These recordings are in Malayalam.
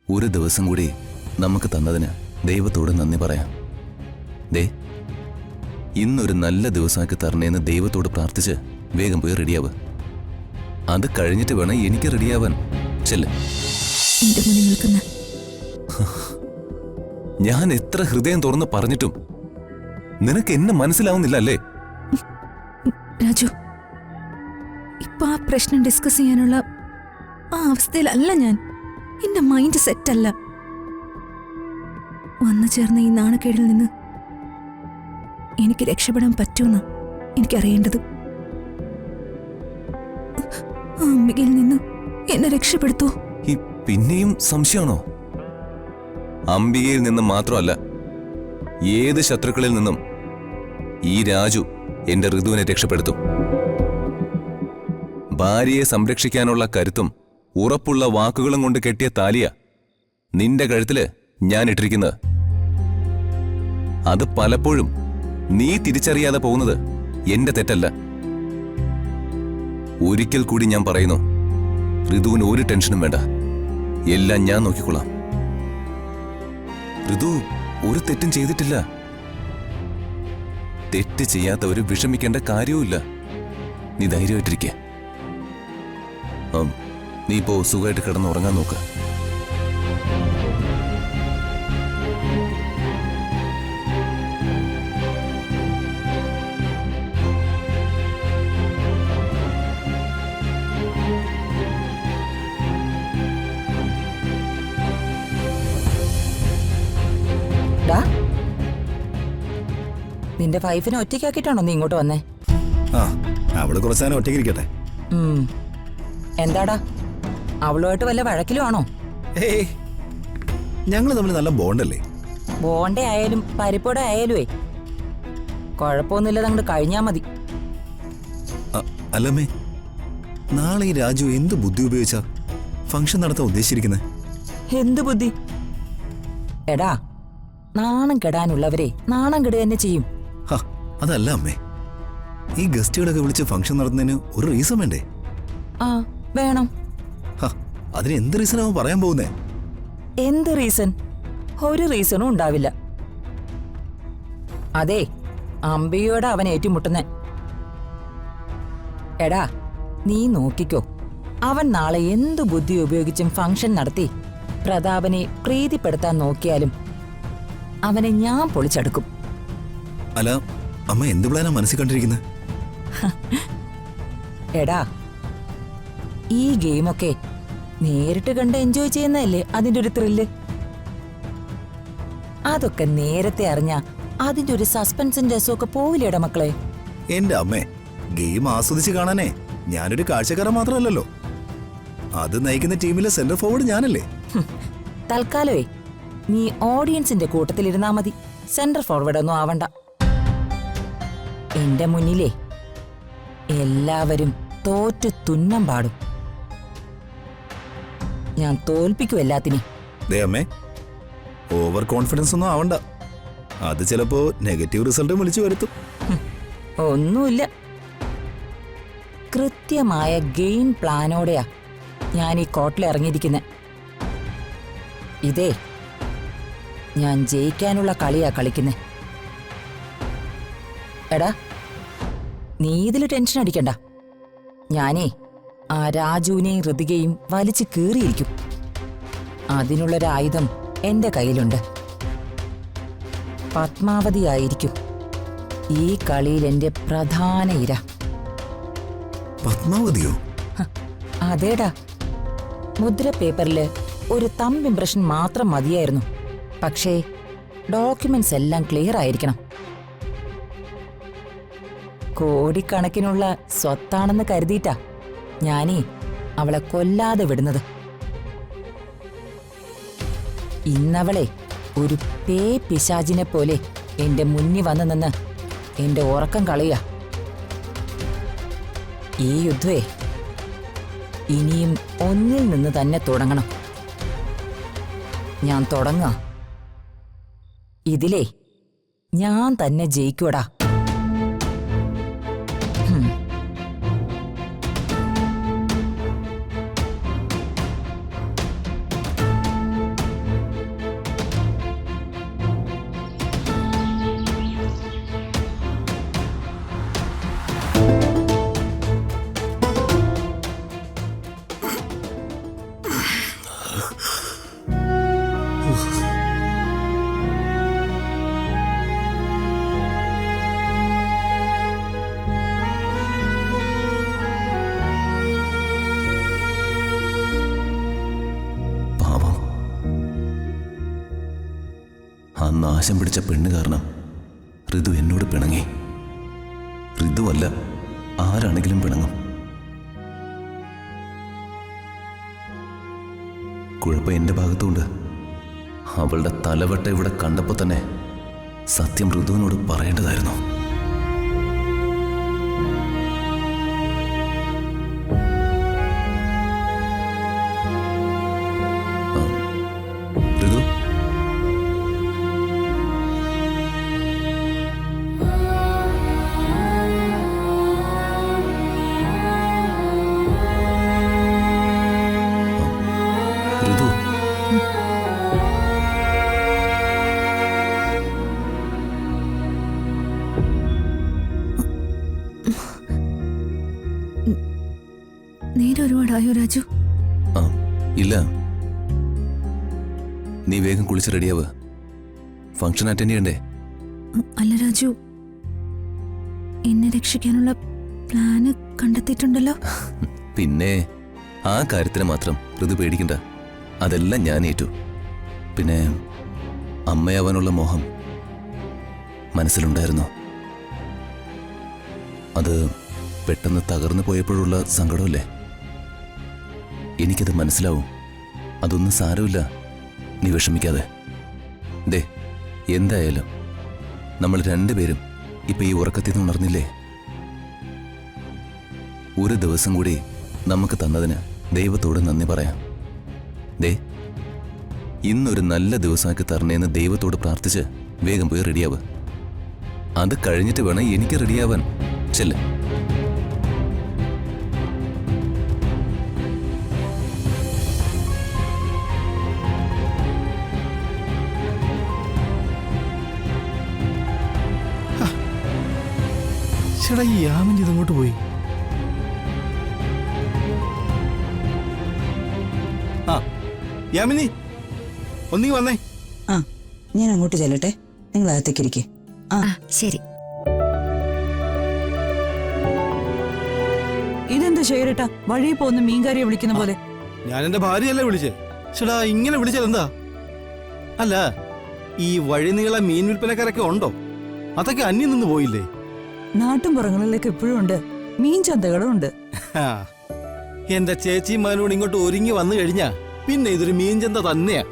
ഒരു ദിവസം കൂടി നമുക്ക് തന്നതിന് ദൈവത്തോട് നന്ദി പറയാം. ദേ, ഇന്നൊരു നല്ല ദിവസമാക്കി തരണേന്ന് ദൈവത്തോട് പ്രാർത്ഥിച്ച് വേഗം പോയി റെഡിയാവ്. അത് കഴിഞ്ഞിട്ട് വേണം എനിക്ക് റെഡിയാവാൻ. ചെല്ല്. ഞാൻ എത്ര ഹൃദയം തുറന്ന് പറഞ്ഞിട്ടും നിനക്ക് എന്നെ മനസ്സിലാവുന്നില്ല അല്ലേ? രാജു, ഇപ്പൊ ആ പ്രശ്നം ഡിസ്കസ് ചെയ്യാനുള്ള ആ അവസ്ഥയിലല്ല ഞാൻ. എന്റെ മൈൻഡ് സെറ്റല്ല. വന്നു ചേർന്ന ഈ നാണക്കേടിൽ നിന്ന് എനിക്ക് രക്ഷപ്പെടാൻ പറ്റുമെന്ന് എനിക്കറിയേണ്ടത്. ആ അംബികയിൽ നിന്ന് എന്നെ രക്ഷപ്പെടുത്തോ? ഈ പിന്നെയും സംശയമാണോ? അംബികയിൽ നിന്നും മാത്രമല്ല, ഏത് ശത്രുക്കളിൽ നിന്നും ഈ രാജു എന്റെ ഋതുവിനെ രക്ഷപ്പെടുത്തും. ഭാര്യയെ സംരക്ഷിക്കാനുള്ള കരുത്തും ഉറപ്പുള്ള വാക്കുകളും കൊണ്ട് കെട്ടിയ താലിയ നിന്റെ കഴുത്തില് ഞാൻ ഇട്ടിരിക്കുന്നത്. അത് പലപ്പോഴും നീ തിരിച്ചറിയാതെ പോകുന്നത് എന്റെ തെറ്റല്ല. ഒരിക്കൽ കൂടി ഞാൻ പറയുന്നു, ഋതുവിന് ഒരു ടെൻഷനും വേണ്ട. എല്ലാം ഞാൻ നോക്കിക്കൊള്ളാം. ഋതു ഒരു തെറ്റും ചെയ്തിട്ടില്ല. തെറ്റ് ചെയ്യാത്തവര് വിഷമിക്കേണ്ട കാര്യവുമില്ല. നീ ധൈര്യമായിട്ടിരിക്കെ. നീ ഇപ്പോ സുഖമായിട്ട് കിടന്ന് ഉറങ്ങാൻ നോക്ക്. നിന്റെ വൈഫിനെ ഒറ്റയ്ക്കാക്കിട്ടാണോ നീ ഇങ്ങോട്ട് വന്നേ? ആ, അവള് കുറച്ചാനും ഒറ്റയ്ക്കിരിക്കട്ടെ. എന്താടാ, അവളുമായിട്ട് വല്ല വഴക്കിലും ആണോ? ഏയ്, ഞങ്ങള് തമ്മിൽ നല്ല ബോണ്ടല്ലേ. ബോണ്ടേ ആയാലും പരിപ്പോടെ ആയാലുവേ കുഴപ്പമൊന്നുമില്ല, അങ്ങോട്ട് കഴിഞ്ഞാ മതി. അല്ലമ്മേ, നാളെ ഈ രാജു എന്ത് ബുദ്ധി ഉപയോഗിച്ചാ ഫംഗ്ഷൻ നടത്താൻ ഉദ്ദേശിച്ചിരിക്കുന്നത്? എന്ത് ബുദ്ധി? എടാ, നാണം കെടാനുള്ളവരെ നാണം കെടുക തന്നെ ചെയ്യും. അതല്ല അമ്മേ, ഈ ഗസ്റ്റുകളൊക്കെ വിളിച്ച് ഫംഗ്ഷൻ നടത്തുന്നതിന് ഒരു റീസൺ വേണ്ടേ? ആ, വേണം. അതിന് എന്ത് റീസണാവും പറയാൻ പോകുന്നേ? എന്ത് റീസൺ? ഒരു റീസണും ഉണ്ടാവില്ല. അതെ, അമ്പിയോട് അവൻ ഏറ്റുമുട്ടുന്നേ. എടാ, നീ നോക്കിക്കോ, അവൻ നാളെ എന്തു ബുദ്ധി ഉപയോഗിച്ചും ഫംഗ്ഷൻ നടത്തി പ്രതാപനെ പ്രീതിപ്പെടുത്താൻ നോക്കിയാലും അവനെ ഞാൻ പൊളിച്ചെടുക്കും. അല്ല അമ്മ, എന്ത് പ്ലാനാ മനസ്സിൽ കണ്ടിരിക്കുന്നത്? എടാ, ഈ ഗെയിമൊക്കെ നേരിട്ട് കണ്ട് എൻജോയ് ചെയ്യുന്നതല്ലേ അതിന്റെ ഒരു ത്രില്ല്. അതൊക്കെ നേരത്തെ അറിഞ്ഞ അതിന്റെ ഒരു സസ്പെൻസും രസമൊക്കെ പോവില്ലേടാ മക്കളെ? എന്റെ അമ്മേ, ഗെയിം ആസ്വദിച്ച് കാണാനേ ഞാനൊരു കാഴ്ചക്കാരൻ മാത്രമല്ലല്ലോ. അത് നയിക്കുന്ന ടീമിലെ സെന്റർ ഫോർവേഡ് ഞാനല്ലേ. തൽക്കാലമേ നീ ഓഡിയൻസിന്റെ കൂട്ടത്തിലിരുന്നാ മതി. സെന്റർ ഫോർവേഡ് ഒന്നും ആവണ്ട. എന്റെ മുന്നിലേ എല്ലാവരും തോറ്റു തുന്നം പാടും. ഞാൻ തോൽപ്പിക്കും എല്ലാത്തിനും. ദേ അമ്മേ, ഓവർ കോൺഫിഡൻസ് ഒന്നും ആവണ്ട. അത് ചിലപ്പോ നെഗറ്റീവ് റിസൾട്ടും വിളിച്ചു വരുത്തും. ഒന്നുമില്ല, കൃത്യമായ ഗെയിം പ്ലാനോടെയാ ഞാൻ ഈ കോർട്ടിൽ ഇറങ്ങിയിരിക്കുന്നെ. ഇതേ, ഞാൻ ജയിക്കാനുള്ള കളിയാ കളിക്കുന്നെ. എടാ, നീ ഇതില് ടെൻഷൻ അടിക്കണ്ട. ഞാനേ ആ രാജുവിനെയും ഋതികയും വലിച്ചു കീറിയിരിക്കും. അതിനുള്ളൊരായുധം എന്റെ കയ്യിലുണ്ട്. പത്മാവതിയായിരിക്കും ഈ കളിയിൽ എന്റെ പ്രധാന ഇര. പത്മാവതിയോ? അതേടാ, മുദ്ര പേപ്പറില് ഒരു തമ്പ് ഇംപ്രഷൻ മാത്രം മതിയായിരുന്നു. പക്ഷേ ഡോക്യുമെന്റ്സ് എല്ലാം ക്ലിയർ ആയിരിക്കണം. കോടിക്കണക്കിനുള്ള സ്വത്താണെന്ന് കരുതിയിട്ടാ ഞാനേ അവളെ കൊല്ലാതെ വിടുന്നത്. ഇന്നവളെ ഒരു പേ പിശാചിനെ പോലെ എന്റെ മുന്നിൽ വന്നു നിന്ന് എന്റെ ഉറക്കം കളയുക. ഈ യുദ്ധമേ ഇനിയും ഒന്നിൽ നിന്ന് തന്നെ തുടങ്ങണം. ഞാൻ തുടങ്ങാം. ഇതിലേ ഞാൻ തന്നെ ജയിക്കൂടാ. ആ നാശം പിടിച്ച പെണ്ണ് കാരണം ഋതു എന്നോട് പിണങ്ങി. ഋതുവല്ല, ആരാണെങ്കിലും പിണങ്ങും. കുഴപ്പം എൻ്റെ ഭാഗത്തുണ്ട്. അവളുടെ തലവട്ട ഇവിടെ കണ്ടപ്പോൾ തന്നെ സത്യം ഋതുവിനോട് പറയേണ്ടതായിരുന്നു. ഋതു, ഋതു, നേരെ ഒരുപാടായോ രാജു? ആ ഇല്ല, നീ വേഗം കുളിച്ച് റെഡിയാവ്. ഫംഗ്ഷൻ അറ്റൻഡ് ചെയ്യണ്ടേ? അല്ല രാജു, എന്നെ രക്ഷിക്കാനുള്ള പ്ലാന് കണ്ടെത്തിയിട്ടുണ്ടല്ലോ. പിന്നെ ആ കാര്യത്തിന് മാത്രം ഋതു പേടിക്കണ്ട. അതെല്ലാം ഞാൻ ഏറ്റു. പിന്നെ അമ്മയാവാനുള്ള മോഹം മനസ്സിലുണ്ടായിരുന്നു. അത് പെട്ടെന്ന് തകർന്നു പോയപ്പോഴുള്ള സങ്കടമല്ലേ? എനിക്കത് മനസ്സിലാവും. അതൊന്നും സാരമില്ല, നീ വിഷമിക്കാതെ. ദേ, എന്തായാലും നമ്മൾ രണ്ടുപേരും ഇപ്പൊ ഈ ഉറക്കത്തിൽ നിന്ന് ഉണർന്നില്ലേ? ഒരു ദിവസം കൂടി നമുക്ക് തന്നതിന് ദൈവത്തോട് നന്ദി പറയാം. ദേ, ഇന്നൊരു നല്ല ദിവസമാക്കി തരണേന്ന് ദൈവത്തോട് പ്രാർത്ഥിച്ച് വേഗം പോയി റെഡിയാവ്. അത് കഴിഞ്ഞിട്ട് വേണം എനിക്ക് റെഡിയാവാൻ. ചെല്ല്. ചേട്ടാ, ഈ യാമിനി ഇതങ്ങോട്ട് പോയി. ആ യാമിനി, ഒന്നീ വന്നേ. ആ, ഞാൻ അങ്ങോട്ട് ചെല്ലട്ടെ, നിങ്ങൾ അകത്തേക്ക് ഇരിക്കേ. ആ ശരി. ഇതെന്താ ശേരട്ടാ, വഴി പോകുന്ന മീൻകാരിയെ വിളിക്കുന്ന പോലെ? ഞാൻ എന്റെ ഭാര്യയല്ലേ വിളിച്ചേ. ചേട്ടാ, ഇങ്ങനെ വിളിച്ചാൽ എന്താ? അല്ല, ഈ വഴിനീള മീൻ വിൽപ്പനക്കാരൊക്കെ ഉണ്ടോ? അതൊക്കെ അന്യം നിന്ന് പോയില്ലേ? നാട്ടുംപുറങ്ങളിലേക്ക് എപ്പോഴും ഉണ്ട്, മീൻ ചന്തകളും ഉണ്ട്. ആ, എന്റെ ചേച്ചിമാരോട് ഇങ്ങോട്ട് ഒരുങ്ങി വന്നു കഴിഞ്ഞാ പിന്നെ ഇതൊരു മീൻ ചന്ത തന്നെയാ.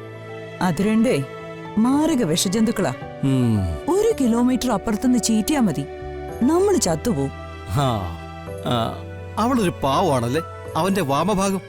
അത് രണ്ടേ മാരക വിഷജന്തുക്കളാ. 1 കിലോമീറ്റർ അപ്പുറത്തുനിന്ന് ചീറ്റിയാ മതി, നമ്മൾ ചത്തുപോകും. അവളൊരു പാവാണല്ലേ, അവന്റെ വാമഭാഗം.